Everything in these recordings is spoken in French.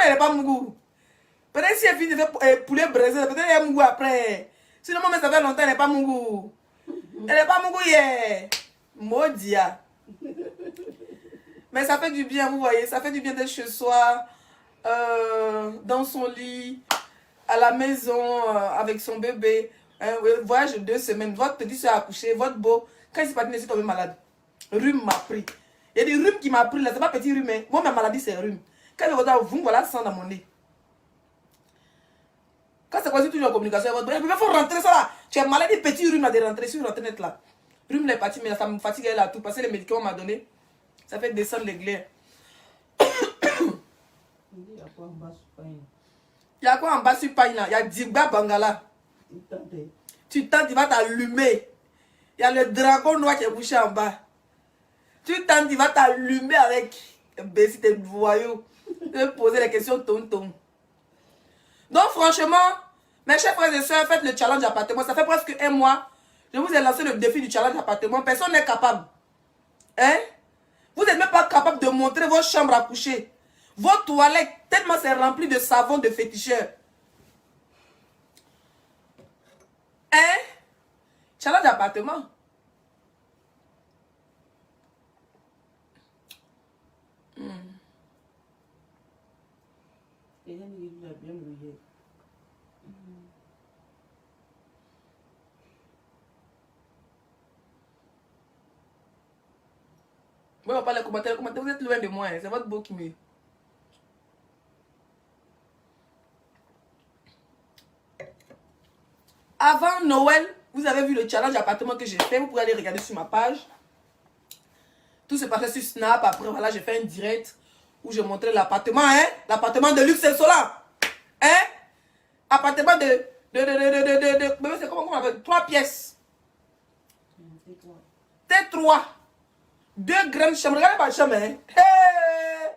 elle n'est pas Mougou. Peut-être si elle finit de faire poulet braisé, peut-être elle est Mougou après. Sinon, moi, ça fait longtemps, elle n'est pas Mougou. Elle n'est pas Mougou hier. Maudia. Mais ça fait du bien, vous voyez. Ça fait du bien d'être chez soi, dans son lit, à la maison, avec son bébé. Voyage de 2 semaines. Votre petit soeur a accouché, votre beau. Quand il s'est parti, il est tombé malade. Rhume m'a pris. Il y a des rhumes qui m'a pris là. C'est pas petit rhume. Hein. Moi, ma maladie, c'est rhume. Quand je regarde, vous, voilà, sang dans mon nez. Quand c'est quasi toujours en communication avec votre... Il faut rentrer ça là. Tu es malade, petit rhume là, de rentrer sur internet là. Rhume est parti, mais ça me fatigue là tout. Parce que les médicaments m'a donné, ça fait descendre les glaires. Il y a quoi en bas sur pain? Il y a quoi en bas sur pain là? Il y a Digba Bangala. Tu tentes, il va t'allumer. Il y a le dragon noir qui est couché en bas. Tu tentes, il va t'allumer avec si t'es voyou. Tu veux poser les questions tonton. Donc franchement, mes chers frères et soeurs, faites le challenge appartement. Ça fait presque 1 mois. Je vous ai lancé le défi du challenge appartement. Personne n'est capable. Hein? Vous n'êtes même pas capable de montrer vos chambres à coucher. Vos toilettes, tellement c'est rempli de savon de féticheurs. Hein? Challenge appartement. Moi, on va pas les commentaires. Vous êtes loin de moi. Hein. C'est votre beau qui me... Avant Noël, vous avez vu le challenge appartement que j'ai fait. Vous pouvez aller regarder sur ma page. Tout se passait sur Snap. Après, voilà, j'ai fait un direct où je montrais l'appartement. Hein? L'appartement de luxe et solar. Hein? Appartement de c'est comment on appelle? 3 pièces. T3. 2 grandes chambres. Regardez ma chambre. Hein? Hey!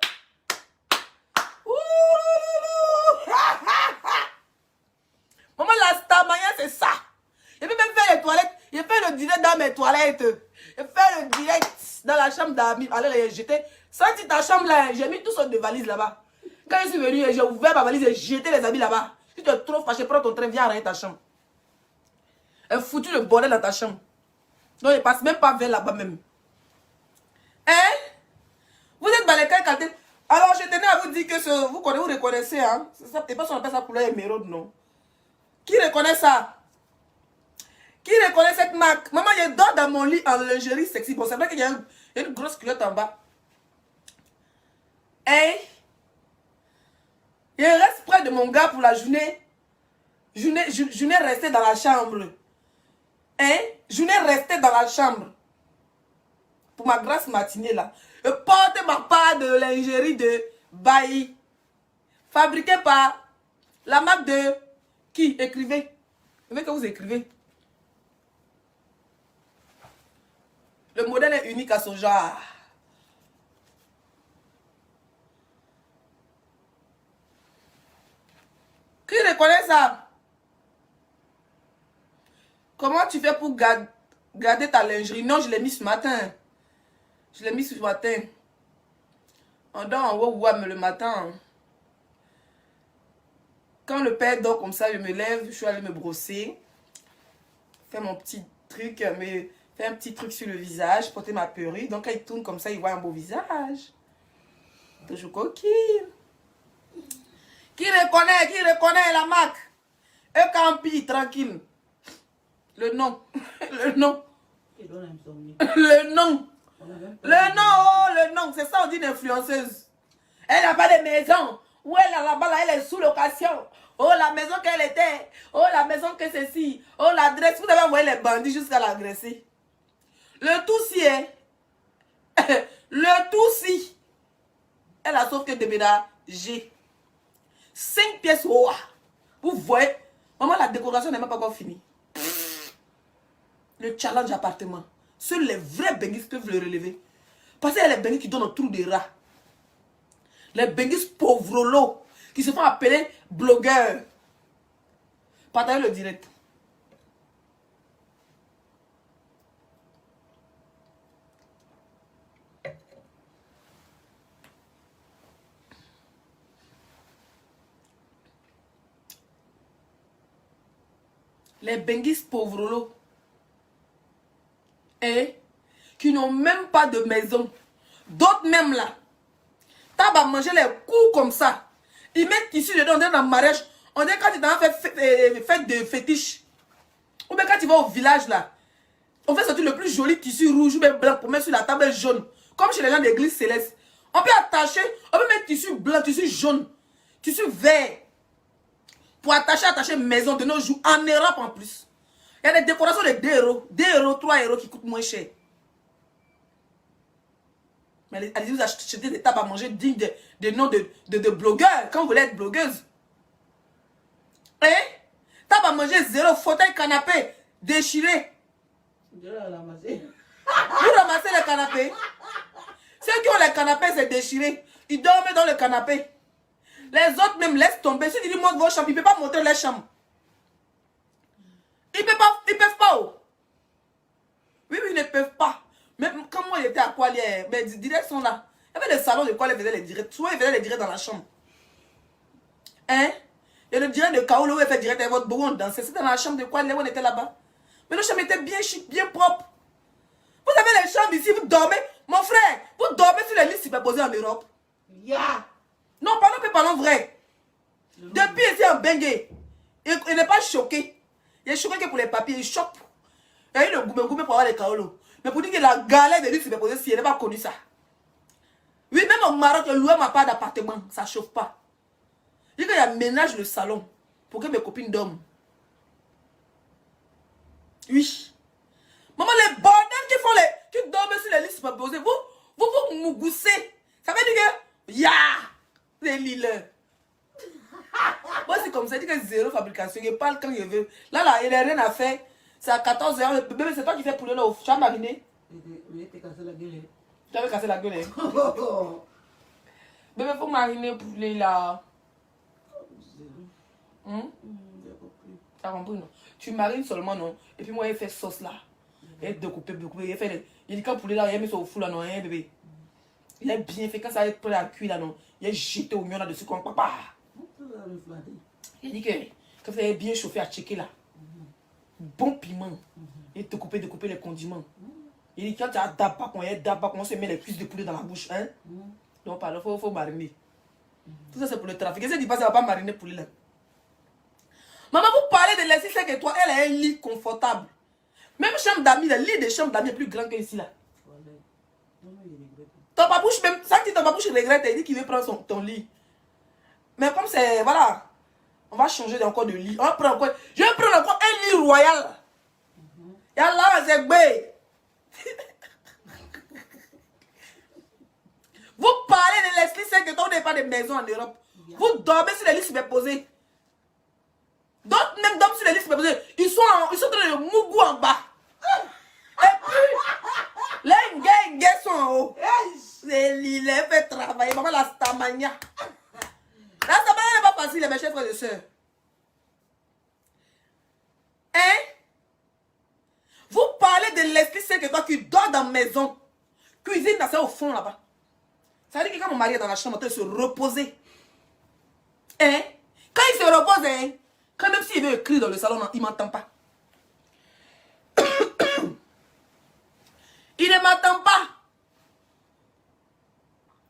Maman, la stamaya, c'est ça. Je peux même faire les toilettes. Je fais le direct dans mes toilettes. Je fais le direct dans la chambre d'amis. Allez, les jeter. Senti ta chambre là, j'ai mis tout sortes de valises là-bas. Quand je suis venu, j'ai ouvert ma valise et j'ai jeté les habits là-bas. Si tu es trop fâché, prends ton train, viens arrêter ta chambre. Elle foutu le bordel dans ta chambre. Donc, il passe même pas vers là-bas même. Hein? Vous êtes dans les qualité. Alors, je tenais à vous dire que vous reconnaissez, hein? C'est pas ce qu'on appelle ça couleur émeraude, non? Qui reconnaît ça? Qui reconnaît cette marque? Maman, je dors dans mon lit en lingerie sexy. Bon, c'est vrai qu'il y a une grosse culotte en bas. Hein? Je reste près de mon gars pour la journée. Journée restée dans la chambre. Hein? Journée restée dans la chambre. Pour ma grasse matinée là. Je porte ma part de lingerie de Bailly. Fabriquée par la marque de... Qui? Écrivez. Je veux que vous écrivez. Le modèle est unique à son genre. Qui reconnaît ça? Comment tu fais pour garder ta lingerie? Non, je l'ai mis ce matin. Je l'ai mis ce matin. On dort en haut, le matin. Quand le père dort comme ça, je me lève, je suis allée me brosser. Faire mon petit truc, faire un petit truc sur le visage, porter ma perruque. Donc quand il tourne comme ça, il voit un beau visage. Toujours coquille. Qui reconnaît la marque? Campi, tranquille. Le nom. Le nom. Le nom. Le nom, oh, le nom. C'est ça, on dit une influenceuse. Elle n'a pas de maison. Où elle est là-bas, là, elle est sous location. Oh, la maison qu'elle était. Oh, la maison que ceci. Oh, l'adresse. Vous avez envoyé les bandits jusqu'à l'agresser. Le tout si est. Le tout si. Elle a sauf que déménager. 5 pièces. Oh, vous voyez. Maman, la décoration n'est même pas encore finie. Le challenge appartement. Seuls les vrais benguistes peuvent le relever. Parce qu'il y a les benguistes qui donnent au trou des rats. Les benguistes pauvrolos qui se font appeler blogueurs. Partagez le direct. Les benguis pauvres, et qui n'ont même pas de maison. D'autres même là, t'as à manger les coups comme ça. Ils mettent tissu dedans, on est dans le mariage. On est quand tu t'en fais fête de fétiche. Ou bien quand tu vas au village là, on fait sortir le plus joli tissu rouge ou bien blanc pour mettre sur la table jaune. Comme chez les gens d'église céleste. On peut attacher, on peut mettre tissu blanc, tissu jaune, tissu vert. Pour attacher maison de nos jours, en Europe en plus. Il y a des décorations de 2 euros, 2 euros, 3 euros qui coûtent moins cher. Mais allez-y vous achetez des tables à manger dignes de noms de blogueurs, quand vous voulez être blogueuse. Et table à manger 0, fauteuil, canapé, déchiré. Je vais la ramasser. Vous ramassez les canapés. Ceux qui ont les canapés, c'est déchiré. Ils dorment dans le canapé. Les autres même laissent tomber. Si tu dis montre vos chambres, ils ne peuvent pas montrer les chambres. Ils ne peuvent pas. Oh. Oui, ils ne peuvent pas. Même quand moi j'étais à Kuala, mais les directs sont là. Il y avait le salon de Kuala, ils faisaient les directs. Souvent ils faisaient les directs dans la chambre. Hein? Il y a le direct de Kaolo où il fait direct avec votre beau, on dansait. C'était dans la chambre de Kuala où on était là-bas. Mais nos chambres étaient bien chic, bien propres. Vous avez les chambres ici, vous dormez. Mon frère, vous dormez sur les lits superposés en Europe. Yeah. Non, parlons vrai. Depuis ici en Bengue, il n'est pas choqué. Il est choqué que pour les papiers, il choque. Il y a eu le goumé pour avoir les Kaolo. Mais pour dire que la galère de lui superposée, si elle n'a pas connu ça. Oui, même au Maroc, je louais ma part d'appartement, ça ne chauffe pas. Il dit qu'il aménage le salon pour que mes copines dorment. Oui. Maman, les bordels qui dorment sur les lits superposés, vous mougoussez. Ça veut dire que, ya, les lileux. Moi, c'est comme ça, il dit que 0 fabrication, il parle quand il veut. Là, il n'a rien à faire. C'est à 14 h. Bébé, c'est toi qui fais poulet là, tu as mariné. Oui, t'es cassé la gueule. Tu avais cassé la gueule, hein. Bébé, faut mariner poulet là. T'as compris, non? Tu marines seulement, non? Et puis moi, il fait sauce là. Il découpé. Il dit quand poulet là, il a mis ça au four là, non, hein, bébé. Il est bien fait. Quand ça est prêt à cuire là, non, il est jeté au mion là-dessus comme papa. Il dit que quand ça est bien chauffé à checker là, bon piment, il découpé les condiments. Il dit quand tu as d'abord, on se met les cuisses de poulet dans la bouche, hein? Donc, il faut mariner. Tout ça, c'est pour le trafic. Et si tu passes, ça ne va pas mariner poulet là. Maman, vous parlez de laisser 5 étoiles, elle a un lit confortable. Même chambre d'amis, le lit de chambre d'amis est plus grand que ici là. Ton papouche, même, ça dit ton papouche regrette, il dit qu'il veut prendre ton lit. Mais comme c'est, voilà, on va changer encore de lit. On va prendre encore, je vais prendre encore un lit royal. Yallah, c'est bé. Vous parlez de Leslie 5 étoiles, on n'est pas de maison en Europe. Vous dormez sur les lits superposés. D'autres même dorment sur les lits superposés. Ils sont dans le mougou en bas. Et puis, les gars sont en haut. C'est l'île, elle fait travailler. Maman, la stamania. La stamania n'est pas facile, mes chers frères et sœurs. Hein? Vous parlez de Leslie 5 étoiles qui dort dans la maison. Cuisine, c'est au fond là-bas. Ça veut dire que quand mon mari est dans la chambre, il se reposer. Hein? Quand il se repose, hein? Quand même s'il veut écrire dans le salon, il ne m'entend pas. Il ne m'entend pas.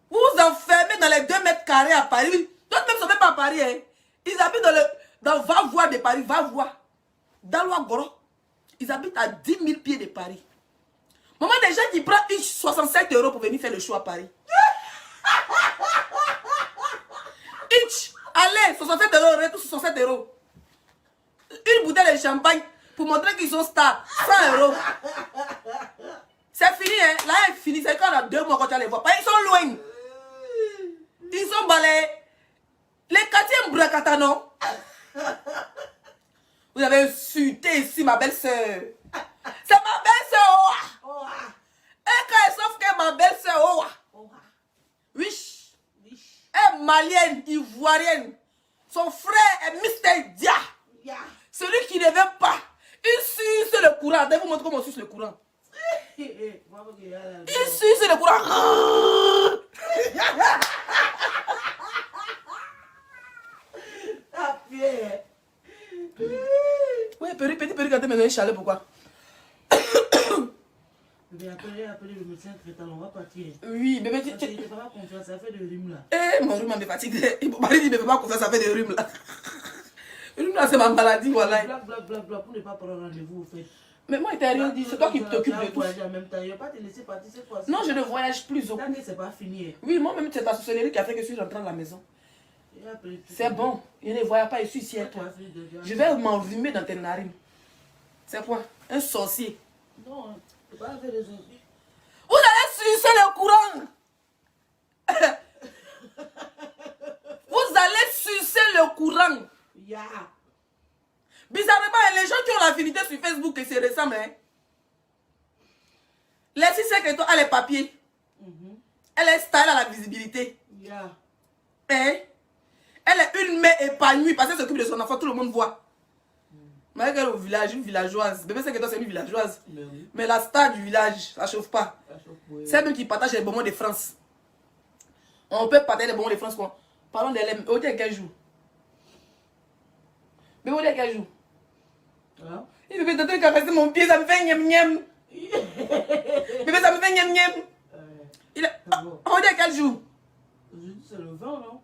Vous vous enfermez dans les 2 mètres carrés à Paris. D'autres même ne sont même pas à Paris. Hein. Ils habitent dans Va-Voir de Paris. Va-Voir. Dans l'Ouagoro. Ils habitent à 10 000 pieds de Paris. Maman, des gens qui prennent 67 € pour venir faire le show à Paris. Each, allez, 67 €, retour 67 €. Une bouteille de champagne pour montrer qu'ils sont stars. 100 €. C'est fini, hein. Là, c'est fini. C'est quand on a 2 mois quand tu vas les voir. Ils sont loin. Ils sont balayés. Les quartiers Mbrakata, non? Vous avez insulté ici ma belle-sœur. C'est ma belle-sœur. Et quand elle s'offre que ma belle-sœur. Oui. Elle est malienne, ivoirienne. Son frère est Mr. Dia. Celui qui ne veut pas. Il suce le courant. Je vais vous montrer comment on suce le courant. Il suce le courant. Oui, Petit perruque, quand tu me donnes chalet, pourquoi? Bébé, appelez le médecin traitant, on va partir. Oui, bébé, Il ne fait pas confiance, ça fait de rhume là. Eh, mon rhume me fatigue. Mon mari dit, ne fais pas confiance, ça fait des rhumes là. Le rhume là, c'est ma maladie, voilà. Blablabla, pour ne pas prendre rendez-vous, au fait. Mais moi, il t'a rien dit, c'est toi qui t'occupes de tout. En même temps, il ne va pas te laisser partir cette fois-ci. Non, je ne voyage plus. Tant que c'est pas fini. Oui, moi-même, c'est ta sorcellerie qui a fait que je suis rentrée à la maison. C'est bon, je ne voyage pas, je suis ici à toi. Je vais m'enrhumer dans tes narines. C'est quoi? Un sorcier. Non, tu pas faire des sorciers. Vous allez sucer le courant. Vous allez sucer le courant. Ya. Bizarrement, les gens qui ont l'affinité sur Facebook et se ressemblent, hein. Les 6 que toi a les papiers. Elle est style à la visibilité. Ya. Hein? Elle est une mère épanouie parce qu'elle s'occupe de son enfant, tout le monde voit. Mais elle est au village, une villageoise. Bébé, c'est que toi, c'est une villageoise. Oui. Mais la star du village, ça chauffe pas. Ça chauffe, oui. C'est elle qui partage les bonbons de France. On peut partager les bonbons de France, quoi. Parlons d'elle. Au dire quel jour? Bébé, au dire quel jour? Hein? Il veut te caresser mon pied, ça me fait niam niam. Bébé, ça me fait niam niam. Il est... On dit quel jour? Aujourd'hui, c'est le 20, non?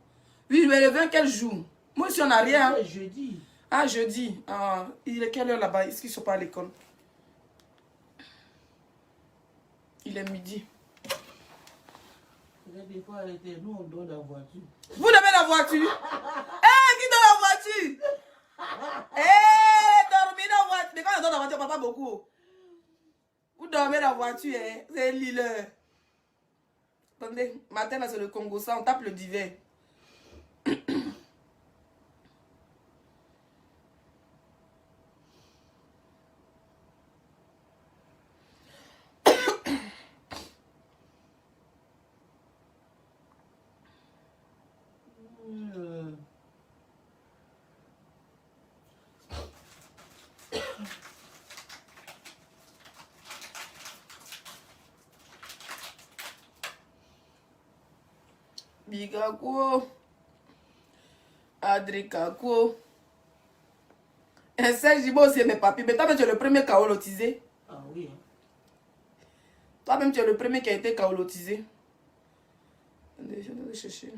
Oui, mais le 20, quel jour? Moi, si on n'a rien. C'est jeudi. Ah, jeudi. Ah, il est quelle heure là-bas? Est-ce qu'ils ne sont pas à l'école? Il est midi. Des fois, arrêtez. Nous, on dort dans la voiture. Vous avez la voiture? Eh, qui donne la voiture? Eh, dormir dans la voiture. Mais quand on dort dans la voiture, on ne parle pas beaucoup. Vous dormez dans la voiture, hein? C'est l'île. Attendez, matin là c'est le Congo, ça on tape le divers. Bigako, Adrikako. Et Serge Jibo aussi mes papiers. Mais toi-même tu es le premier kaolotisé. Ah oui. Toi-même tu es le premier qui a été kaolotisé. Attendez, je vais chercher.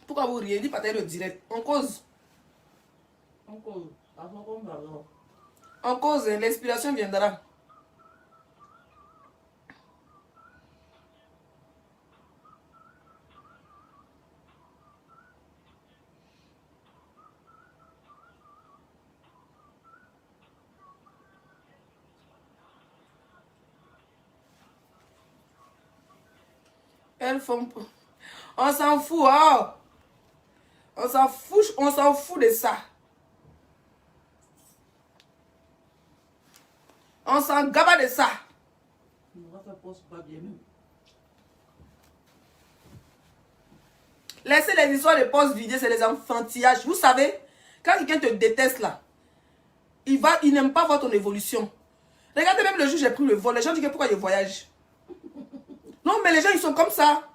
Pourquoi vous riez? Dis pas le direct. En cause. En cause. En cause, l'inspiration viendra. Elles font... On s'en fout, oh. On s'en fout de ça. On s'en gaba de ça. On va faire poste pas bien même. Laissez les histoires de postes vides, c'est les enfantillages. Vous savez, quand quelqu'un te déteste là, il n'aime pas voir ton évolution. Regardez même le jour où j'ai pris le vol, les gens disent que pourquoi je voyage. Non, mais les gens ils sont comme ça.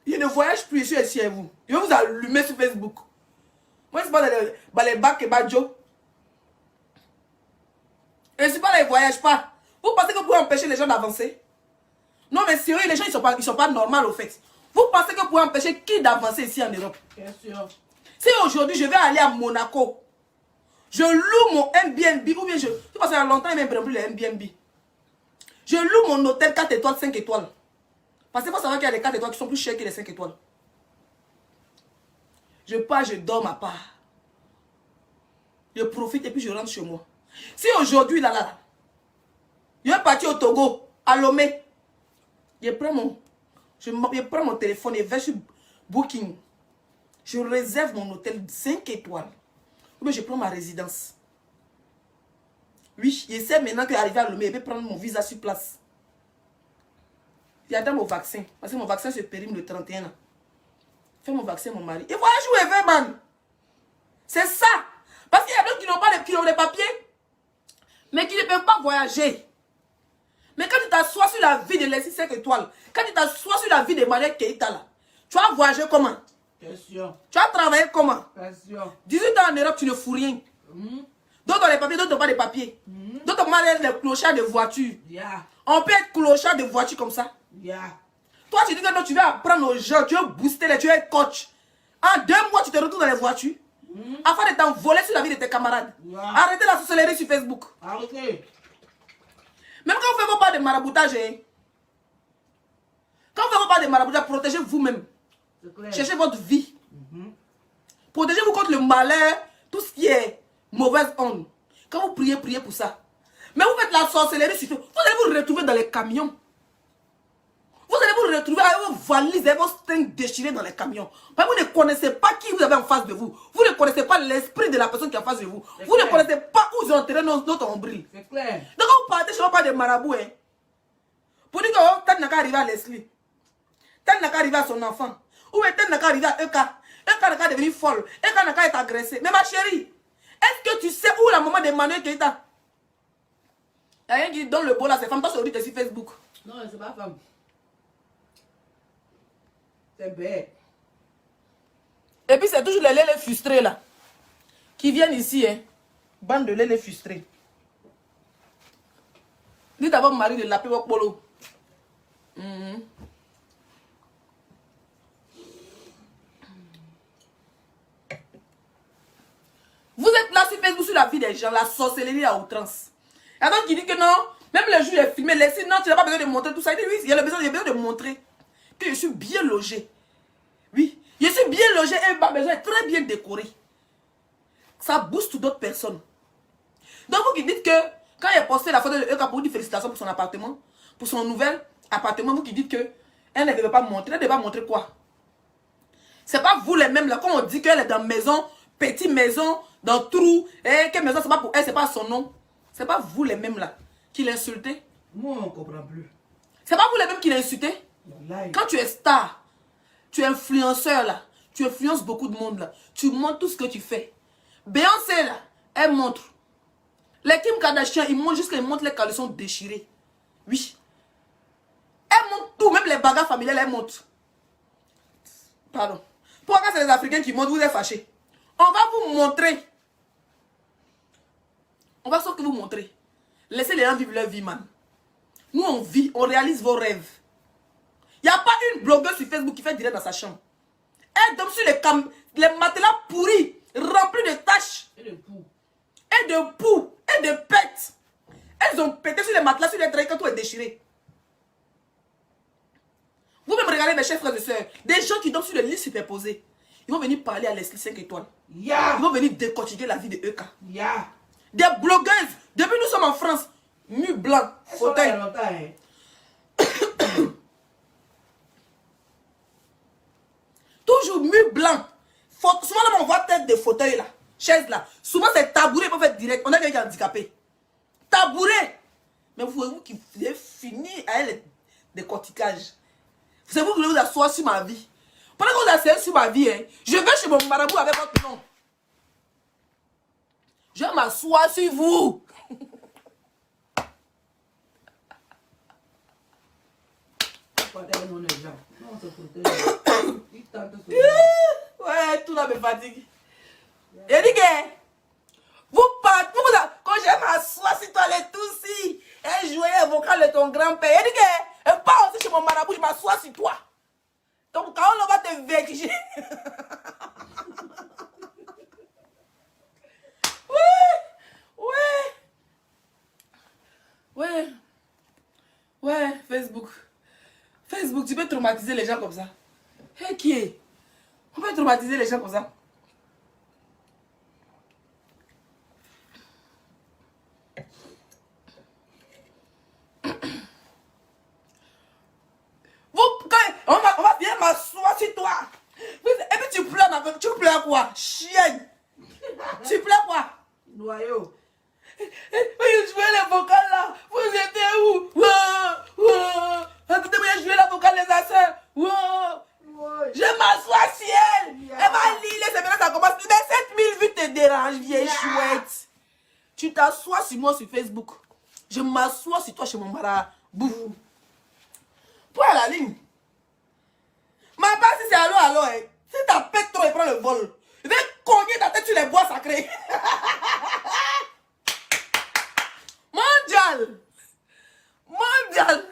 Ils ne voyagent plus, je suis ici à vous. Je vais vous allumer sur Facebook. Moi, c'est pas dans les bacs et badjo. Et c'est pas là, ils ne voyagent pas. Vous pensez que vous pouvez empêcher les gens d'avancer? Non, mais sérieux, les gens, ils sont pas normaux au fait. Vous pensez que vous pouvez empêcher qui d'avancer ici en Europe? Bien sûr. Si aujourd'hui, je vais aller à Monaco, je loue mon Airbnb, ou bien je pense qu'il y a longtemps, il m'a plus les Airbnb. Je loue mon hôtel 4 étoiles, 5 étoiles. Parce qu'il faut savoir qu'il y a les 4 étoiles qui sont plus chers que les 5 étoiles. Je pars, je dors ma part. Je profite et puis je rentre chez moi. Si aujourd'hui, là, je vais partir au Togo, à Lomé, je prends mon téléphone et vais sur Booking. Je réserve mon hôtel 5 étoiles. Ou bien je prends ma résidence. Oui, je sais maintenant qu'arriver à Lomé, je vais prendre mon visa sur place. J'attends mon vaccin. Parce que mon vaccin se périme le 31 ans. Fais mon vaccin, mon mari. Et voilà, je vais, man. C'est ça. Parce qu'il y a d'autres qui n'ont pas les papiers, mais qui ne peuvent pas voyager. Mais quand tu t'assois sur la vie de Leslie 5 étoiles, quand tu t'assois sur la vie de Maria Keita, là, tu vas voyager comment? Question. Tu vas travailler comment? Question. 18 ans en Europe, tu ne fous rien. D'autres ont les papiers, d'autres n'ont pas les papiers. D'autres ont les clochards de voiture. Yeah. On peut être clochard de voiture comme ça. Yeah. Toi, tu dis que non, tu vas apprendre aux gens, tu veux booster les, tu veux être coach. En 2 mois, tu te retrouves dans les voitures. Afin de t'envoler sur la vie de tes camarades. Arrêtez la sorcellerie sur Facebook. Arrêtez. Même quand vous ne faites pas de maraboutage, hein, quand vous ne faites pas de maraboutage, protégez vous-même. C'est clair. Cherchez votre vie. Protégez-vous contre le malheur, tout ce qui est mauvaise onde. Quand vous priez, priez pour ça. Mais vous faites la sorcellerie sur Facebook. Vous allez vous retrouver dans les camions. Vous allez vous retrouver avec vos valises et vos strings déchirés dans les camions. Mais vous ne connaissez pas qui vous avez en face de vous. Vous ne connaissez pas l'esprit de la personne qui est en face de vous. Vous ne connaissez pas où ils ont enterré notre ombril. C'est clair. Donc quand vous partez chez pas de marabout, hein, pour dire que oh, Tad n'a qu'à arriver à Leslie. Tad n'a qu'à arriver à son enfant. Ou Tad n'a qu'à arriver à Eka. Eka n'a qu'à devenir folle. Eka n'a qu'à être agressée. Mais ma chérie, est-ce que tu sais où la maman de Manuel Keita? Il y a rien qui donne le beau là, c'est femme. Toi, sur sur Facebook. Non, c'est pas femme. C'est bête. Et puis c'est toujours les lélés frustrés là. Qui viennent ici, hein. Bande de lélés frustrés. Dites d'abord mari de laper votre polo. Vous êtes là sur Facebook sur la vie des gens, la sorcellerie à outrance. Et attends qui dit que non, même le jour il est filmé, laissez, non, tu n'as pas besoin de montrer tout ça. Il dit oui, il y a besoin de montrer que je suis bien logé. Oui, je suis bien logé et ma maison est très bien décorée. Ça booste d'autres personnes. Donc vous qui dites que quand il a posté la photo de Eka pour dire félicitations pour son appartement, pour son nouvel appartement, vous qui dites que elle ne devait pas montrer, elle ne devait pas montrer quoi? C'est pas vous les mêmes là, quand on dit qu'elle est dans maison, petite maison, dans trou, et que maison c'est pas pour elle, c'est pas son nom. C'est pas vous les mêmes là qui l'insultez. Moi, on ne comprend plus. C'est pas vous les mêmes qui l'insultez. Quand tu es star, tu es influenceur là, tu influences beaucoup de monde là, tu montres tout ce que tu fais. Beyoncé là, elle montre. Les Kim Kardashian, ils montrent jusqu'à ils montrent les caleçons déchirés. Oui. Elle montre tout, même les bagarres familiales, elle montre. Pardon. Pourquoi c'est les Africains qui montrent, vous êtes fâchés? On va vous montrer. On va sauf que vous montrer. Laissez les gens vivre leur vie, man. Nous, on vit, on réalise vos rêves. Il n'y a pas une blogueuse sur Facebook qui fait direct dans sa chambre. Elle dorme sur les matelas pourris, remplis de taches. Et de poux. Et de poux. Et de pètes. Elles ont pété sur les matelas, sur les draps, quand tout est déchiré. Vous-même regardez mes chers frères et sœurs. Des gens qui dorment sur les lits superposés. Ils vont venir parler à Leslie 5 étoiles. Yeah. Ils vont venir décortiquer la vie de Eka. Yeah. Des blogueuses. Depuis nous sommes en France. Mur blanc. Fauteuil. Toujours mur blanc. Souvent là, on voit tête de fauteuil là. Chaise là. Souvent c'est tabouret pour faire direct. On a quelqu'un handicapé. Tabouret. Mais vous qui avez fini à elle décortiquage. C'est vous qui voulez vous asseoir sur ma vie. Pendant que vous asseyez sur ma vie, hein, je vais chez mon marabout avec votre nom. Je vais m'asseoir sur vous. Ouais, tout là me fatigue. Et dit que vous partez, quand je m'assois sur toi les tous si et jouer un vocal de ton grand-père. Et dit que pas aussi chez mon marabout, je m'assois sur toi. Donc quand on va te vertiger. Ouais, Facebook. Facebook, tu peux traumatiser les gens comme ça. Hé, qui est? On peut traumatiser les gens comme ça. On va bien m'asseoir sur toi. Et puis tu pleures quoi? Chienne. Tu pleures quoi? Noyau. Oui, je jouais les vocales là. Vous étiez où? Wow. Attendez-moi, je jouais la vocale des assassins. Wow. Je m'assois si elle. Elle va lire, c'est maintenant ça commence. Mais 7000 vues te dérange, vieille chouette. Tu t'assois sur moi sur Facebook. Je m'assois sur toi chez mon marabout. Pour à la ligne. Ma part, si c'est allô, hein. Si t'as pète trop et prends le vol, je vais cogner ta tête sur les bois sacrés. Mondial. Mondial.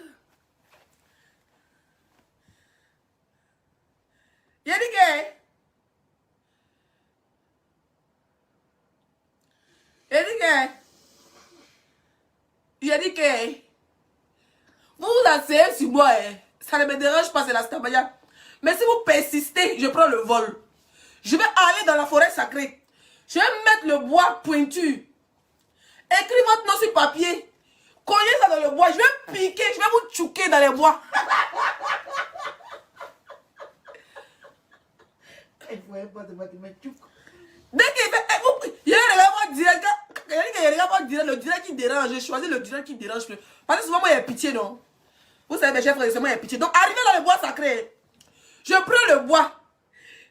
Il a dit que... Il a dit que... Vous vous asseyez sur moi, hein. Ça ne me dérange pas, c'est la stabaya. Mais si vous persistez, je prends le vol. Je vais aller dans la forêt sacrée. Je vais mettre le bois pointu. Écris votre nom sur papier. Cognez ça dans le bois. Je vais piquer, je vais vous tchouquer dans les bois. Il ne faut pas te mettre tchouk. Dès qu'il fait... Il y a un direct. Le direct qui dérange. J'ai choisi le direct qui dérange plus. Parce que souvent, moi, il y a pitié, non? Vous savez, mes chers frères, c'est moi, il y a pitié. Donc, arrivez dans le bois sacré. Je prends le bois.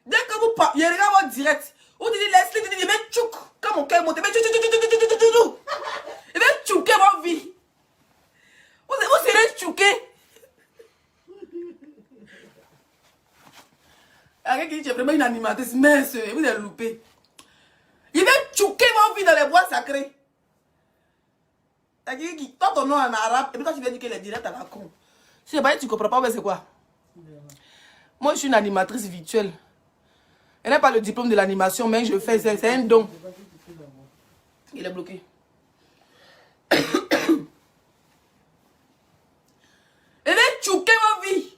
Dès que vous parlez, il regarde votre direct. Vous dites, Leslie, il met tchouk. Quand mon cœur monte, il met tchouk, tchouk, tchouk, tchouk, tchouk, tchouk. Il va tchouker votre vie. Vous serez tchouké. Quelqu'un qui dit, vraiment une animatrice, mince, vous êtes loupé. Il va tchouker votre vie dans les bois sacrés. Toi, ton nom en arabe, et puis toi, tu viens dire que les directs à la con. Si je ne tu ne comprends pas, mais c'est quoi? Moi, je suis une animatrice virtuelle. Elle n'a pas le diplôme de l'animation, mais je fais, c'est un don. Il est bloqué. Elle va tchouker ma vie.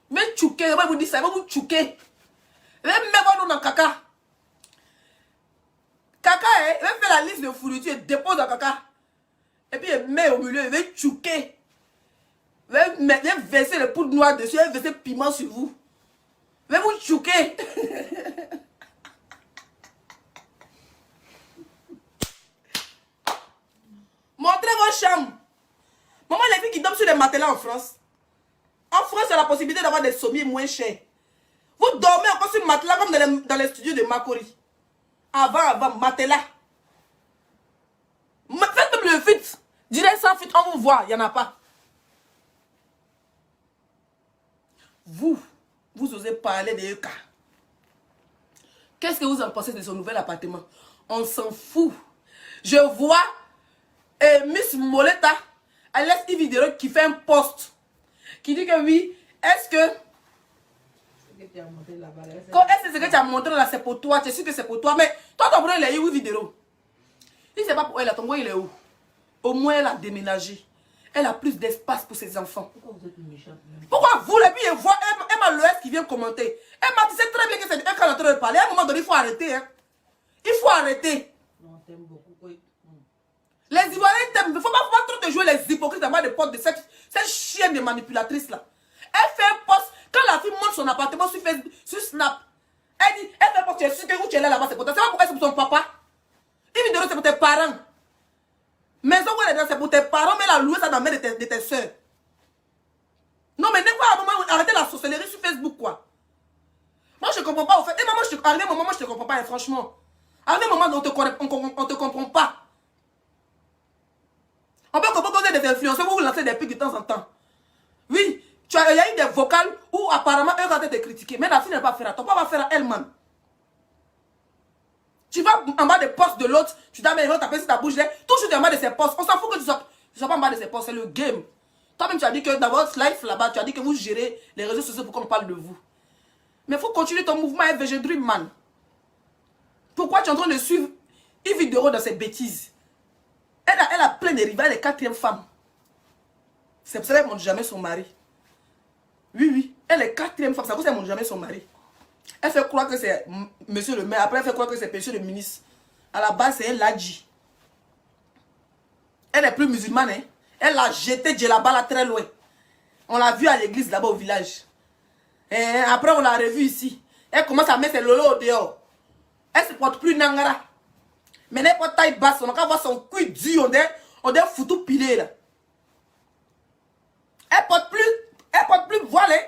Elle va tchouker, elle va vous dire ça, elle va vous tchouker. Elle va mettre votre nom dans caca. Caca, elle va faire la liste de fournitures et dépose dans caca. Et puis elle met au milieu, elle va tchouker. Elle va verser le poudre noir dessus, elle va verser piment sur vous. Elle va vous tchouker. Montrez vos chambres. Maman, les filles qui dorment sur les matelas en France. En France, il y a la possibilité d'avoir des sommiers moins chers. Vous dormez encore sur le matelas comme dans les studios de Makori. Avant, matelas. Faites même le fit. Direct sans fit, on vous voit, il n'y en a pas. Vous osez parler de Eka. Qu'est-ce que vous en pensez de son nouvel appartement? On s'en fout. Je vois Miss Moleta, elle laisse une vidéo qui fait un post. Qui dit que oui, est-ce que... Est-ce que tu as montré là, c'est pour toi? Tu es sûr que c'est pour toi? Mais toi, ton frère, il a eu une vidéo. Il ne sait pas pour elle, ton frère, il est où? Au moins, elle a déménagé. Elle a plus d'espace pour ses enfants. Pourquoi vous êtes une méchante? Pourquoi vous, et puis, elle voit Emma Loès qui vient commenter. Emma, tu sais très bien que c'est un candidat de parler. À un moment donné, il faut arrêter. Hein. Il faut arrêter. Non, t'aimes beaucoup. Oui. Les Ivoiriens t'aiment. Il ne faut pas trop te jouer les hypocrites à de porte de cette chienne de manipulatrice là. Elle fait un post. Quand la fille monte son appartement sur Facebook, sur Snap, elle dit, elle fait un post, tu es sûr que où tu es là-bas, c'est pour toi. C'est pas pourquoi c'est pour ton papa. Une vidéo, c'est pour tes parents. Maison où elle est, c'est pour tes parents, mais elle a loué ça dans la main de tes soeurs. Non, mais n'est pas à un moment, arrêtez la sorcellerie sur Facebook, quoi. Moi, je ne comprends pas, au fait. Et maman, arrivé un moment, moi, je ne te comprends pas, hein, franchement. Arrivé un moment, on ne te comprend pas. On peut comprendre que vous êtes des influenceurs, vous vous lancez des pics de temps en temps. Oui, il y a eu des vocales où apparemment, eux, quand te critiquer. Mais la fille ne va pas faire à toi, pas va faire à elle-même. Tu vas en bas des postes de l'autre, tu dois même taper sur ta bouche, toujours tu es en bas de ses postes. On s'en fout que tu sois pas en bas de ses postes, c'est le game. Toi-même, tu as dit que dans votre life là-bas, tu as dit que vous gérez les réseaux sociaux pour qu'on parle de vous. Mais il faut continuer ton mouvement FVG Dream, man. Pourquoi tu es en train de suivre une vidéo dans ces bêtises? Elle a plein de rivales, les quatrième femme. C'est pour ça qu'elle ne montre jamais son mari. Oui, elle est quatrième femme, c'est pour ça qu'elle ne montre jamais son mari. Elle fait croire que c'est monsieur le maire, après elle fait croire que c'est monsieur le ministre. À la base, c'est un ladji. Elle n'est plus musulmane, hein. Elle a jeté Djellaba là très loin. On l'a vu à l'église là-bas au village. Et après, on l'a revu ici. Elle commence à mettre ses lolos au dehors. Elle se porte plus Nangara. Maintenant, elle porte taille basse. On va voir son cul dur. On dirait foutu pilé là. Elle porte plus voile. Hein.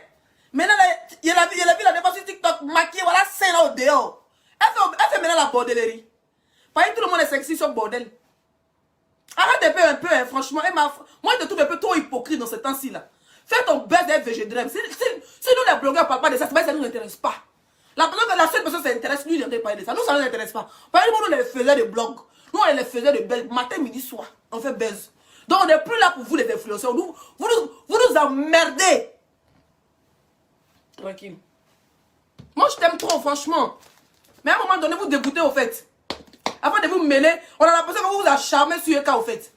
Maintenant, il a vu la défense sur TikTok maquillée. Voilà, scène là au dehors. Elle fait maintenant la bordellerie. Parce que tout le monde est sexy sur le bordel. Arrête un peu, hein, franchement. Moi, je te trouve un peu trop hypocrite dans ce temps-ci là. Fais ton buzz des VG-Dream. Si nous les blogueurs ne parlent pas de ça, ça ne nous intéresse pas. La seule personne qui s'intéresse, lui, il n'entend pas de ça. Nous, ça ne nous intéresse pas. Par exemple, nous, les faisait de blogs. Nous, on les faisait de buzz. Matin, midi, soir. On fait buzz. Donc, on n'est plus là pour vous, les influenceurs. Vous nous emmerdez. Tranquille. Moi, je t'aime trop, franchement. Mais à un moment donné, vous dégoûtez, au fait. Avant de vous mêler, on a l'impression que vous vous acharmez sur le cas, au fait.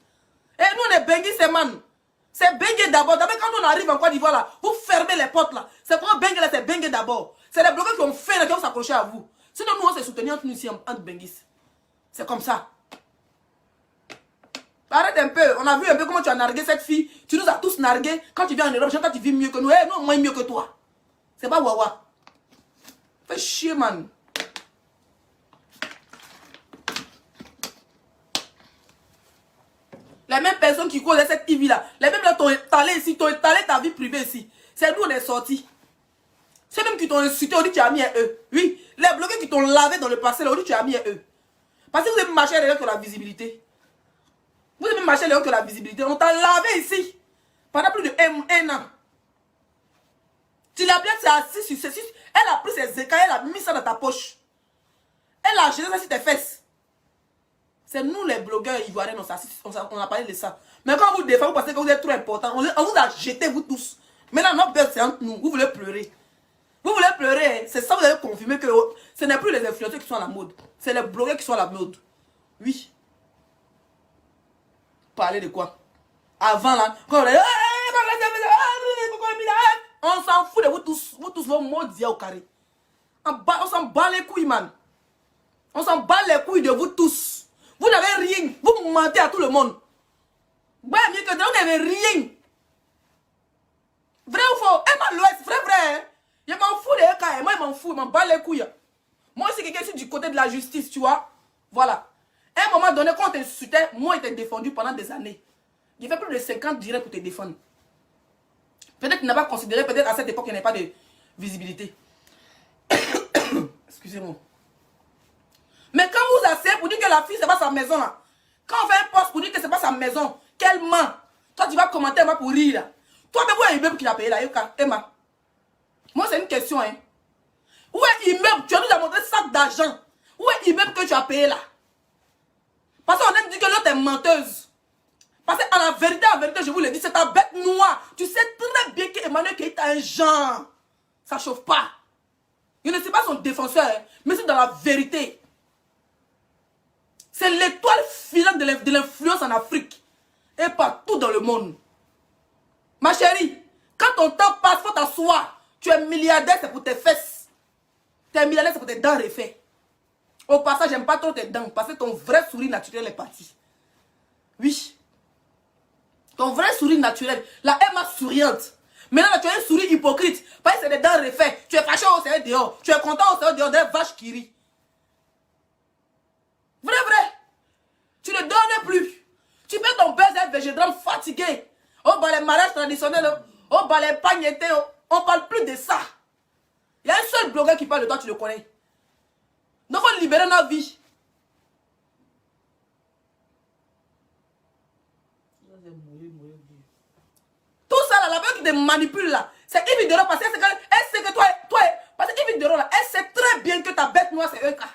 Et nous, on est Bengi, c'est man. C'est Bengi d'abord. D'abord, quand on arrive en Côte d'Ivoire, là, vous fermez les portes, là. C'est pour Bengi, là, c'est Bengi d'abord. C'est les bloqueurs qui ont fait, là, qui vont s'accrocher à vous. Sinon, nous, on s'est soutenus entre nous ici, entre Benguis. C'est comme ça. Arrête un peu. On a vu un peu comment tu as nargué cette fille. Tu nous as tous nargués. Quand tu viens en Europe, quand tu vis mieux que nous. Eh, nous, moins mieux que toi. C'est pas Wawa. Fais chier, man. Les mêmes personnes qui causent cette TV-là. Les mêmes là t'ont étalé ici. T'ont étalé ta vie privée ici. C'est nous, on est sortis. C'est même qui t'ont insulté, on dit que tu as mis un E. Oui, les blogueurs qui t'ont lavé dans le passé, là, on dit que tu as mis un E. Parce que vous avez marché avec la visibilité. Vous avez marché avec la visibilité. On t'a lavé ici. Pendant plus de un an. Tu l'as bien, c'est assis sur ceci. Elle a pris ses écailles, elle a mis ça dans ta poche. Elle a jeté ça sur tes fesses. C'est nous les blogueurs ivoiriens, on a parlé de ça. Mais quand vous défendez, vous pensez que vous êtes trop important. On vous a jeté, vous tous. Maintenant, notre bête, c'est entre nous. Vous voulez pleurer. Vous voulez pleurer, c'est ça, vous avez confirmé que ce n'est plus les influenceurs qui sont à la mode. C'est les blogueurs qui sont à la mode. Oui. Parler de quoi? Avant là, quand on s'en fout de vous tous vos mots d'hier au carré. On s'en bat les couilles, man. On s'en bat les couilles de vous tous. Vous n'avez rien. Vous mentez à tout le monde. Ouais, mieux que vous n'avez rien. Vrai ou faux? Emma l'Ouest, vrai, hein? Je m'en fous des cas, moi je m'en fous, je m'en bats les couilles. Moi aussi quelqu'un suis du côté de la justice, tu vois. Voilà. À un moment donné, quand on t'insultait, moi je t'ai défendu pendant des années. J'ai fait plus de 50 directs pour te défendre. Peut-être que tu n'as pas considéré, peut-être à cette époque, il n'y avait pas de visibilité. Excusez-moi. Mais quand vous asseyez pour dire que la fille, c'est pas sa maison là. Quand on fait un poste pour dire que c'est pas sa maison, qu'elle ment. Toi tu vas commenter moi pour rire là. Toi même où est l'immeuble qu'il a payé là, Emma? Moi, c'est une question, hein. Où est l'immeuble? Tu as nous montré sac d'argent. Où est l'immeuble que tu as payé là? Parce qu'on aime dire que l'autre est menteuse. Parce qu'en la vérité, je vous le dis, c'est ta bête noire. Tu sais très bien qu'Emmanuel Keïta est un genre. Ça chauffe pas. Il ne sait pas son défenseur, hein, mais c'est dans la vérité. C'est l'étoile filante de l'influence en Afrique. Et partout dans le monde. Ma chérie, quand ton temps passe, il faut t'asseoir. Tu es milliardaire, c'est pour tes fesses. Tu es milliardaire, c'est pour tes dents refaits. Au passage, j'aime pas trop tes dents, parce que ton vrai sourire naturel est parti. Oui. Ton vrai sourire naturel. La Emma souriante. Maintenant, tu as un sourire hypocrite. Parce que c'est des dents refaits. Tu es fâché au sein dehors. Tu es content au sein dehors des vaches qui rient. Vrai. Tu ne donnes plus. Tu mets ton baiser végétal fatigué. Oh, bah les mariages traditionnels. Oh, bah les pagnetés. On parle plus de ça. Il y a un seul blogueur qui parle de toi, tu le connais. Donc, on libère notre vie. Tout ça, là, la meuf qui te manipule, là, c'est Yves Dero, parce qu'elle sait que toi, parce que Yves Dero, là, elle sait très bien que ta bête noire, c'est Eka.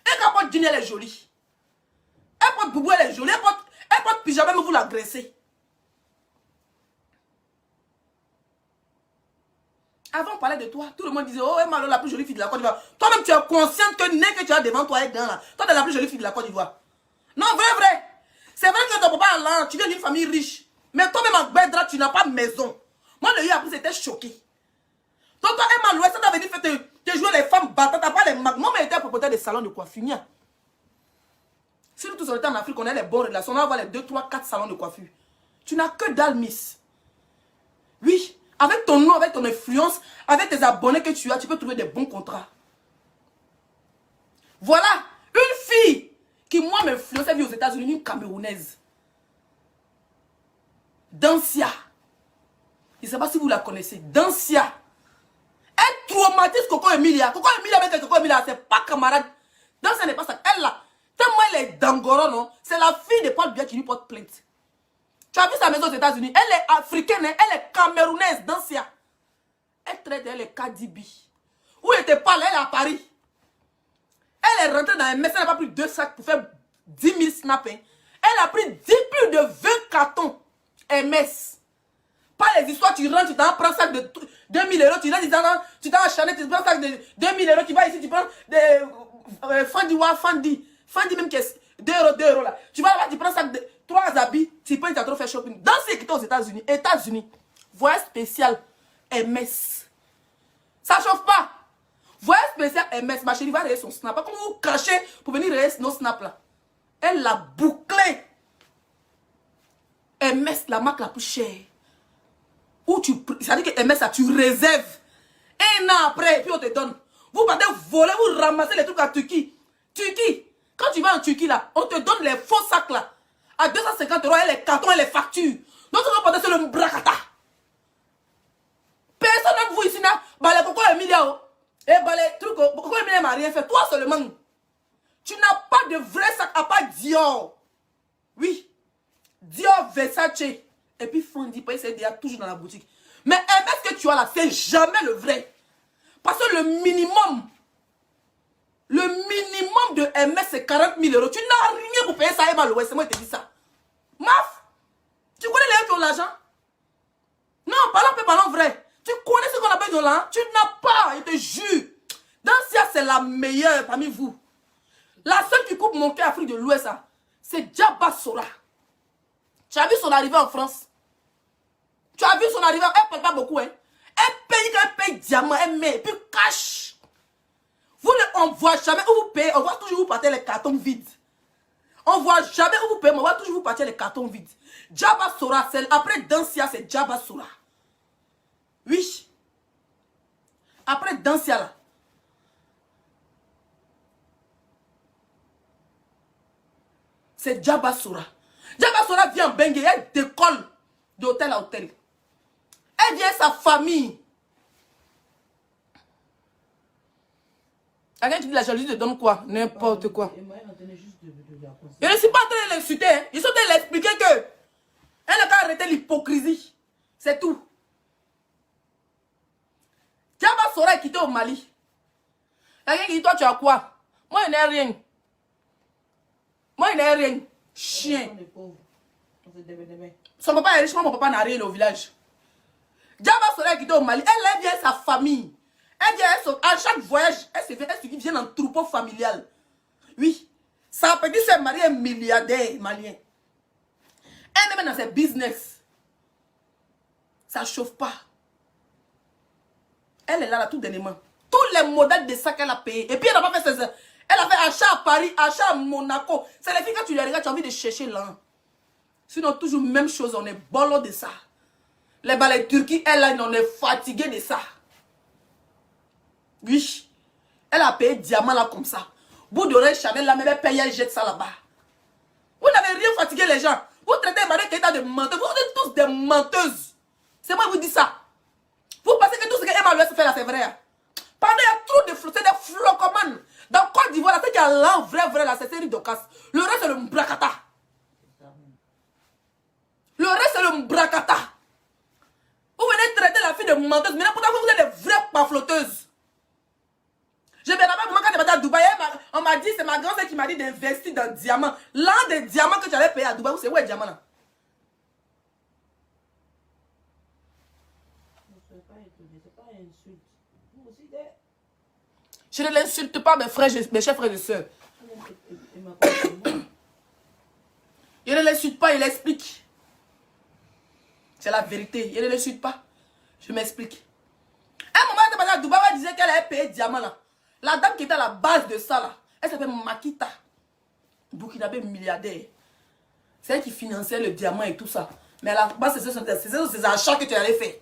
Eka porte dîner, elle est jolie. Elle porte boubou, elle est jolie. Elle porte pyjama, mais vous l'agressez. Avant, on parlait de toi. Tout le monde disait, oh, Emma, la plus jolie fille de la Côte d'Ivoire. Toi-même, tu es consciente que nez que tu as devant toi est dedans, là. Toi, tu es la plus jolie fille de la Côte d'Ivoire. Non, vrai. C'est vrai que ton papa est là, tu viens d'une famille riche. Mais toi-même, en Bédra, tu n'as pas de maison. Moi, le après, c'était choqué. Donc, toi, Emma, l'Ouest, ça t'avait dit, te jouer les femmes battantes, t'as pas les mags. Moi, mais était propriétaire des salons de coiffure. Si nous tous on était en Afrique, on a les bonnes relations, on va avoir les 2, 3, 4 salons de coiffure. Tu n'as que dalle, miss. Oui. Avec ton nom, avec ton influence, avec tes abonnés que tu as, tu peux trouver des bons contrats. Voilà, une fille qui, moi, m'influençait, vit aux États-Unis, une Camerounaise. Dancia. Je ne sais pas si vous la connaissez. Dancia. Elle traumatise Coco Emilia. Coco Emilia avec Coco Emilia, c'est pas camarade. Dancia n'est pas ça. Elle là, tellement elle est dangoro, non? C'est la fille de Paul Biya qui lui porte plainte. Tu as vu sa maison aux États-Unis? Elle est africaine, hein? Elle est camerounaise, Dancia. Elle traite, elle est Kadibi. Où elle était pas là, elle est à Paris. Elle est rentrée dans un mess, elle n'a pas pris 2 sacs pour faire 10 000 snaps. Hein. Elle a pris plus de 20 cartons MS. Pas les histoires, tu rentres, tu t'en prends un sac de 2 000 euros, tu rentres, tu t'en achètes, tu prends un sac de 2 000 euros, tu vas ici, tu prends des Fendi même qui est 2 euros là. Tu vas là-bas, tu prends un sac de 3 habits, tu prends, tu as trop fait shopping. Dans ce qui est aux États-Unis, voyage spécial MS. Ça chauffe pas. Voyage spécial MS, ma chérie va rayer son snap. Comment vous crachez pour venir rayer nos snaps là? Elle l'a bouclé. MS, la marque la plus chère. Où tu, c'est-à-dire que MS, ça, tu réserves. Un an après, et puis on te donne. Vous partez voler, vous ramassez les trucs à Turquie. Turquie, quand tu vas en Turquie là, on te donne les faux sacs là. À 250 euros, et les cartons et les factures. Donc on va porter sur le bracata. Personne d'entre vous ici là, bah les Coco Emilia, et bah les trucs, Coco Emilia m'a rien fait. Toi seulement. Tu n'as pas de vrai sac à part Dior. Oui. Dior, Versace. Et puis Fendi, c'est déjà toujours dans la boutique. Mais MS que tu as là, c'est jamais le vrai. Parce que le minimum de MS, c'est 40 000 euros. Tu n'as rien pour payer ça, Emma Louest. C'est moi qui te dis ça. Maf, tu connais les gens qui ont l'argent? Non, parlons vrai. Tu connais ce qu'on appelle de l'argent? Tu n'as pas, je te jure. Dancia, c'est la meilleure parmi vous. La seule qui coupe mon cœur Afrique de l'Ouest, c'est Djaba Sora. Tu as vu son arrivée en France? Tu as vu son arrivée? Elle ne parle pas beaucoup. Hein? Elle paye diamant, elle met, et puis cash. Vous ne, on ne voit jamais où vous payez, on voit toujours vous partir les cartons vides. On ne voit jamais où vous payez, mais on voit toujours vous partir les cartons vides. Djaba Sora, après Dancia, c'est Djaba Sora. Oui. Après Dancia, là. C'est Djaba Sora. Djaba Sora vient en Bengue, elle décolle d'hôtel à hôtel. Elle vient sa famille. Quand tu dis la jalousie te donne quoi? N'importe quoi. Je ne suis pas en train de l'insulter. Hein. Je suis en train de l'expliquer que elle n'a qu'à arrêter l'hypocrisie. C'est tout. Djaba Sora est quitté au Mali. Quelqu'un qui dit toi tu as quoi? Moi je n'ai rien. Moi je n'ai rien. Chien. Son papa est riche, mon papa n'a rien au village. Djaba Sora est quitté au Mali. Elle vient sa famille. Elle vient à chaque voyage, elle vient en troupeau familial. Oui. Sa petite sœur Marie est milliardaire malien. Elle est même dans ses business. Ça ne chauffe pas. Elle est là tout dernièrement. Tous les modèles de sacs qu'elle a payé. Et puis elle n'a pas fait ses... Elle a fait achat à Paris, achat à Monaco. C'est les filles que tu les regardes, tu as envie de chercher là. Sinon, toujours même chose, on est bolo de ça. Les balais Turquie, elle, on est fatigué de ça. Oui. Elle a payé diamant là comme ça. Bout d'oreille Chanel là, même elle paye, elle jette ça là-bas. Vous n'avez rien fatigué les gens. Vous traitez Marie Keita de menteuse. Vous êtes tous des menteuses. C'est moi qui vous dis ça. Vous pensez que tout ce que Emma Louest fait là, c'est vrai. Pendant il y a trop de flots, c'est des flocomanes. Dans Côte d'Ivoire, c'est qu'il y a l'an vrai là, c'est série d'Ocas. Le reste, c'est le mbrakata. Le reste, c'est le mbrakata. Vous venez traiter la fille de menteuse. Mais pourtant, vous êtes des vraies pafloteuses. Je me rappelle comment quand j'étais à Dubaï, on m'a dit, c'est ma grand-sœur qui m'a dit d'investir dans diamants. L'un des diamants que tu allais payer à Dubaï, c'est où est le diamant là? Je ne l'insulte pas, mes frères, mes chers frères et sœurs. Je ne l'insulte pas, il explique. C'est la vérité. Je ne l'insulte pas. Je m'explique. À un moment, elle était à Dubaï, elle disait qu'elle avait payé diamant là. La dame qui était à la base de ça là, elle s'appelle Makita. Burkinabé milliardaire. C'est elle qui finançait le diamant et tout ça. Mais à la base, c'est ces achats que tu allais faire.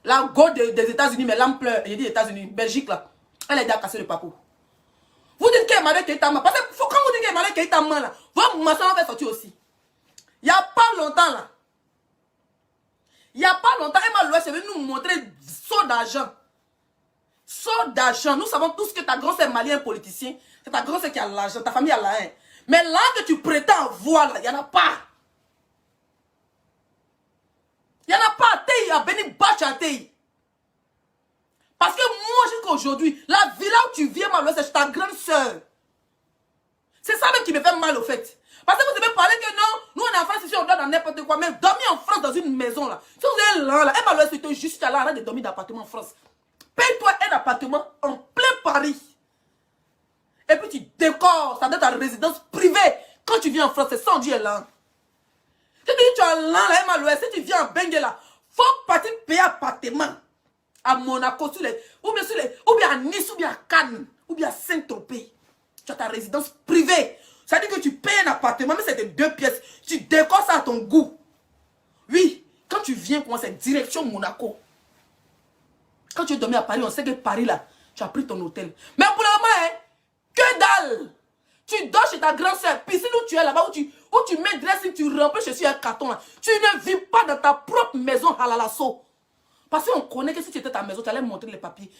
La go des États-Unis, mais l'ampleur, j'ai dit États-Unis, Belgique là, elle a aidé à casser le parcours. Vous dites qu'Emmanuel Keïta, parce que quand vous dites qu'Emmanuel Keïta, là, votre maçon va sortir aussi. Il n'y a pas longtemps, là. Il n'y a pas longtemps, Emma Louest est venu nous montrer saut d'argent. Saut d'argent. Nous savons tous que ta grand-sœur est malien politicien. C'est ta grand-sœur qui a l'argent, ta famille a l'argent. Mais là que tu prétends avoir, il n'y en a pas. Il n'y en a pas à Tei, à Béni Bach à Tei. Parce que moi, jusqu'à aujourd'hui, la villa où tu viens, c'est ta grande soeur. C'est ça même qui me fait mal au fait. Parce que vous avez parlé que non, nous on est en France ici, on dort dans n'importe quoi. Mais dormir en France dans une maison là. Si vous êtes là, Emma c'était juste à l'arrêt de dormir d'appartement en France. Paye-toi un appartement en plein Paris. Et puis tu décores, ça doit être ta résidence privée. Quand tu viens en France, c'est sans Dieu là. Si tu es là, Emma si tu viens en Bengue là, faut partir payer appartement. À Monaco, ou bien à Nice, ou bien à Cannes, ou bien à Saint-Tropez. Tu as ta résidence privée. Ça veut dire que tu payes un appartement, mais c'est de 2 pièces. Tu décores ça à ton goût. Oui, quand tu viens commencer direction Monaco. Quand tu es dormi à Paris, on sait que Paris là, tu as pris ton hôtel. Mais pour le moment, hein, que dalle. Tu dors chez ta grand-sœur, piscine où tu es là-bas, où tu mets dressing, tu remplis chez un carton là. Tu ne vis pas dans ta propre maison à la lasso. Parce qu'on connaît que si tu étais à ta maison, tu allais montrer les papiers.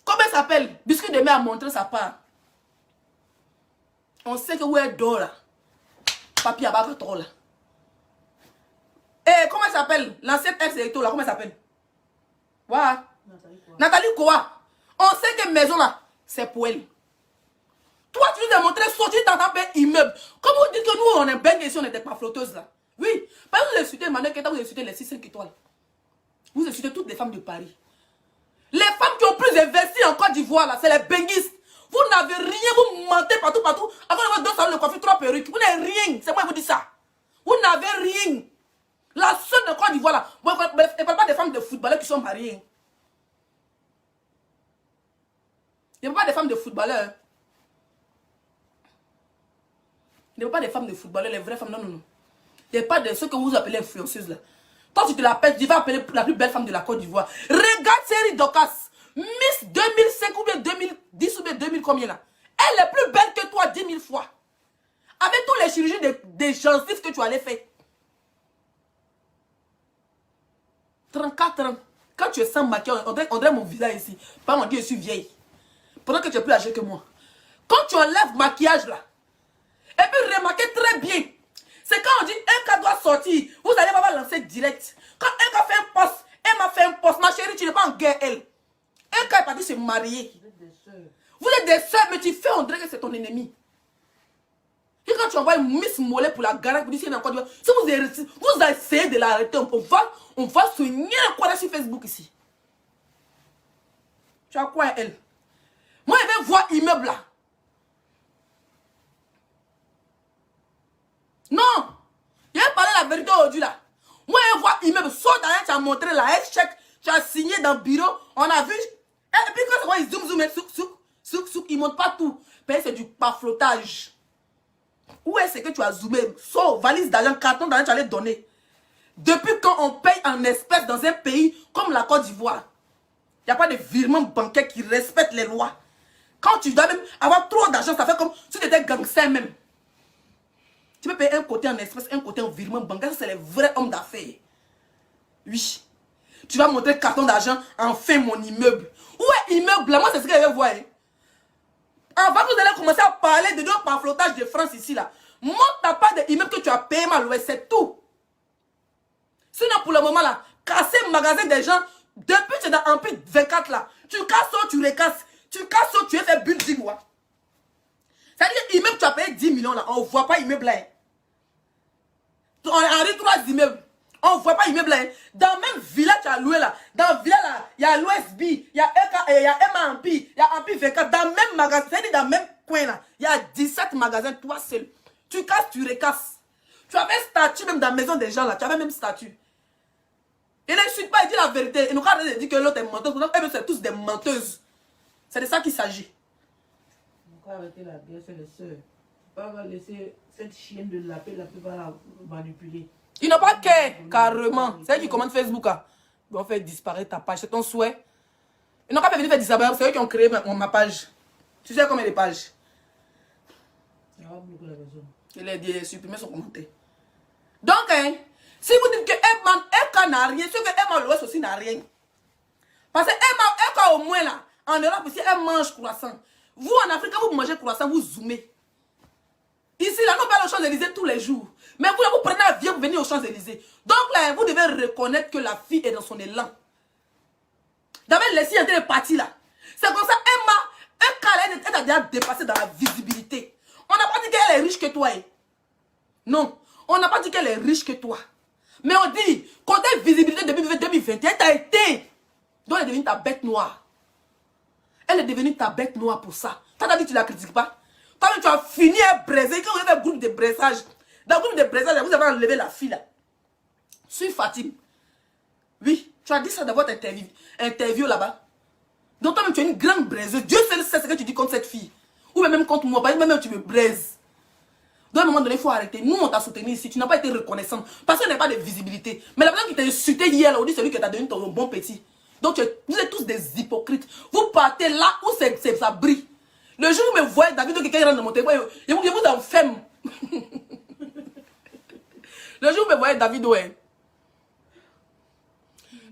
Comment elle s'appelle? Biscuit de mer a montré sa part. On sait que où elle dort là. Papier à bas trop là. Et comment elle s'appelle? L'ancienne ex-électo là, comment elle s'appelle? Voilà. Nathalie Koa. On sait que maison là, c'est pour elle. Toi, tu nous as montré sortir dans ta belle immeuble. Comme vous dites que nous, on est bien ici, on n'était pas flotteuses là. Oui. Parce que vous insultez Emmanuel Keïta, vous insultez les 6-5 étoiles. Vous insultez toutes les femmes de Paris. Les femmes qui ont plus investi en Côte d'Ivoire, là, c'est les benguistes. Vous n'avez rien, vous mentez partout. Avant d'avoir 2 salons de coiffure, 3 perruques. Vous n'avez rien. C'est moi qui vous dis ça. Vous n'avez rien. La seule de Côte d'Ivoire, là, vous ne parlez pas des femmes de footballeurs qui sont mariées. Il n'y a pas des femmes de footballeurs. Il n'y a pas des femmes de footballeurs, les vraies femmes, non, non, non. Il n'y a pas de ceux que vous appelez influenceuses, là. Toi, tu te l'appelles, tu vas appeler la plus belle femme de la Côte d'Ivoire. Regarde Série Docas. Miss 2005 ou bien 2010 ou bien 2000 combien là. Elle est plus belle que toi 10 000 fois. Avec tous les chirurgies des gencives que tu allais faire. 34 ans. Quand tu es sans maquillage, on dirait mon visage ici. Pas mon Dieu, je suis vieille. Pendant que tu es plus âgée que moi. Quand tu enlèves maquillage là. Et puis remarquez très bien. C'est quand on dit un cas doit sortir. Vous allez pas lancer direct. Quand un cas fait un poste, elle m'a fait un poste. Ma chérie, tu n'es pas en guerre, elle. Un cas est parti se marier. Vous êtes des sœurs, mais tu fais on dirait que c'est ton ennemi. Et quand tu envoies une Miss Mollet pour la garage, vous dites si vous essayez de l'arrêter, on va soigner quoi sur Facebook ici. Tu as quoi elle? Moi, je vais voir immeuble là. Non, il a parlé la vérité aujourd'hui là. Moi, je vois immeuble, saute derrière, tu as montré là, un chèque, tu as signé dans le bureau, on a vu. Et puis quand ils zoom, ils ne montrent pas tout. Mais c'est du paflotage. Où est-ce que tu as zoomé? Sauf valise d'argent, carton d'argent, tu allais donner. Depuis quand on paye en espèces dans un pays comme la Côte d'Ivoire, il n'y a pas de virement bancaire qui respecte les lois. Quand tu dois même avoir trop d'argent, ça fait comme si tu étais gangster même. Tu peux payer un côté en espèces, un côté en virement bancaire. Ça, c'est les vrais hommes d'affaires. Oui. Tu vas montrer carton d'argent, enfin mon immeuble. Où est immeuble là? Moi, c'est ce que je vais voir. Hein. Avant que vous allez commencer à parler de notre paflotage de France ici, là. Montre ta part d'immeuble que tu as payé mal, ouais, c'est tout. Sinon, pour le moment, là, casser le magasin des gens, depuis que tu es dans Empire 24, là, tu casses ça, tu recasses. Tu casses ça, tu es fait building, ouais. C'est-à-dire, immeuble, tu as payé 10 millions, là. On ne voit pas immeuble, là. Hein. On a 3 immeubles. On ne voit pas immeuble, là. Hein. Dans le même village, tu as loué, là. Dans le village, là, il y a l'OSB, il y a Emma Empire, il y a Empire 24. Dans le même magasin, c'est-à-dire dans le même coin, là, il y a 17 magasins, toi seul. Tu casses, tu recasses. Tu avais un statut même dans la maison des gens, là. Tu avais même statut. Il n'insulte pas, il dit la vérité. Et nous, quand on dit que l'autre est menteuse, c'est tous des menteuses. C'est de ça qu'il s'agit. On va arrêter la guerre, c'est les sœurs. On va laisser cette chienne de la paix la manipuler. Ils n'ont pas qu'à, carrément. C'est eux qui commandent Facebook. Hein. Ils vont faire disparaître ta page. C'est ton souhait. Ils n'ont pas venir faire disparaître. C'est eux qui ont créé ma page. Tu sais combien de pages? Il a dit supprimer son commentaire. Donc, hein, si vous dites que Eka n'a rien, c'est que Emma l'Ouest aussi n'a rien. Parce que Eka au moins là, en Europe, si elle mange croissant, vous en Afrique, quand vous mangez croissant, vous zoomez. Ici, là, nous parlons aux Champs-Élysées tous les jours. Mais vous, là, vous prenez l'avion pour venir aux Champs-Élysées. Donc là, vous devez reconnaître que la fille est dans son élan. D'abord, laissez entrer les parties là. C'est comme ça, Eka, elle a déjà dépassé dans la visibilité. On n'a pas dit qu'elle est riche que toi. Eh. Non. On n'a pas dit qu'elle est riche que toi. Mais on dit, côté visibilité depuis 2021, t'as été. Donc elle est devenue ta bête noire. Elle est devenue ta bête noire pour ça. T'as dit que tu la critiques pas. Toi, tu as fini à braiser. Quand vous avez un groupe de braisage, dans le groupe de braisage, vous avez enlevé la fille là. Suis Fatim. Oui, tu as dit ça dans votre interview là-bas. Donc toi-même, tu es une grande braiseuse. Dieu seul sait ce que tu dis contre cette fille. Ou même contre moi. Parce que même tu me braises. Donc à un moment donné, il faut arrêter. Nous, on t'a soutenu ici. Tu n'as pas été reconnaissant. Parce qu'il n'y a pas de visibilité. Mais la personne qui t'a insulté hier, là, on dit celui qui t'a donné ton bon petit. Donc vous êtes tous des hypocrites. Vous partez là où ça brille. Le jour où vous me voyez, David, quelqu'un rentre dans mon téléphone, je vous enferme. Le jour où vous me voyez, David, ouais.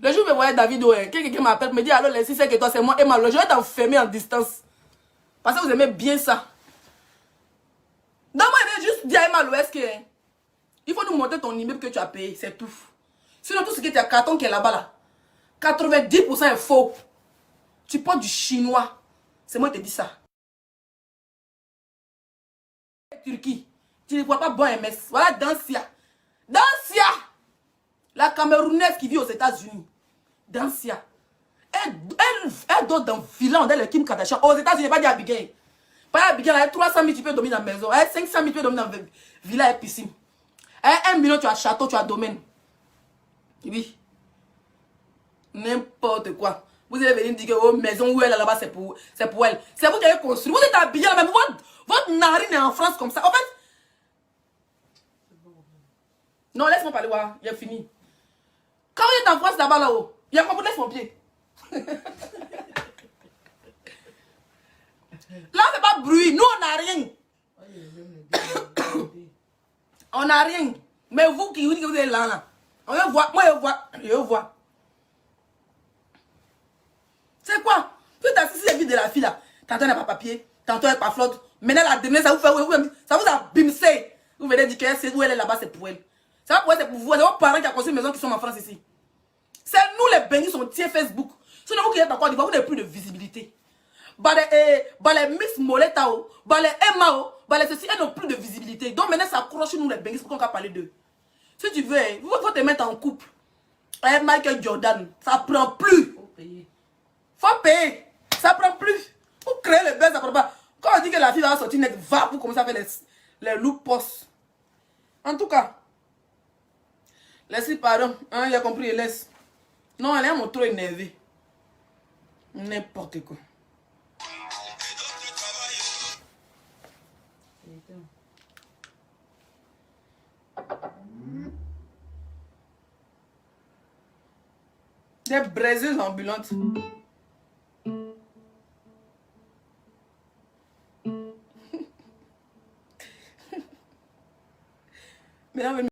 Le jour où vous me voyez, David, ouais. Quelqu'un m'appelle, me dit, alors, si c'est que toi, c'est moi, Emma, je vais t'enfermer en distance. Parce que vous aimez bien ça. Donc, moi, je vais juste dire à Emma l'Ouest que il faut nous montrer ton immeuble que tu as payé, c'est tout. Sinon, tout ce qui est à carton qui est là-bas, là, 90% est faux. Tu portes du chinois. C'est moi qui te dis ça. Turquie, tu ne vois pas bon MS. Voilà Dancia. Dancia, la Camerounaise qui vit aux États-Unis. Dancia. Elle dort dans Villa, dans le Kim Kardashian. Aux États-Unis, pas dit Abigail. Pas Abigail, elle a 300 000, tu peux dormir dans la maison. Elle a 500 000, tu peux dormir dans la villa et piscine. Elle a 1 million, tu as château, tu as domaine. Oui. N'importe quoi. Vous allez venir dire que oh, maison où elle est là-bas, c'est pour elle. C'est vous qui avez construit. Vous êtes habillé là, même votre narine est en France comme ça. En fait. Non, laisse-moi parler, ouais. Il a fini. Quand vous êtes en France là-bas, là-haut, il y a quoi pour laisse mon pied. Là, c'est pas bruit. Nous, on n'a rien. On n'a rien. Mais vous qui vous dites que vous êtes là, là. On veut voir. Moi, je vois. C'est quoi? Tu t'assises la vie de la fille là. Tantôt elle n'a pas papier, tantôt elle n'a pas flotte. Maintenant la dernière, ça vous fait. Ça vous a bimsé. Vous venez dire que où elle est là-bas, c'est pour elle. C'est pas pour elle, c'est pour vous. C'est vos parents qui ont construit une maison qui sont en France ici. C'est nous les bénis, sont tiens Facebook. Sinon vous qui êtes encore, vous n'avez plus de visibilité. Les Miss Moletao, les Emma, les ceci, elles n'ont plus de visibilité. Donc maintenant ça accroche nous les bénis pour qu'on va parler d'eux. Si tu veux, il faut te mettre en couple. Michael Jordan, ça prend plus. Faut payer. Ça prend plus. Pour créer le buzz, ça prend pas. Quand on dit que la fille va sortir net, va pour commencer à faire les look posts. En tout cas, laisse-lui pardon. Hein, il a compris, il laisse. Non, elle est trop énervée. N'importe quoi. Des braiseuses ambulantes. Bienvenue.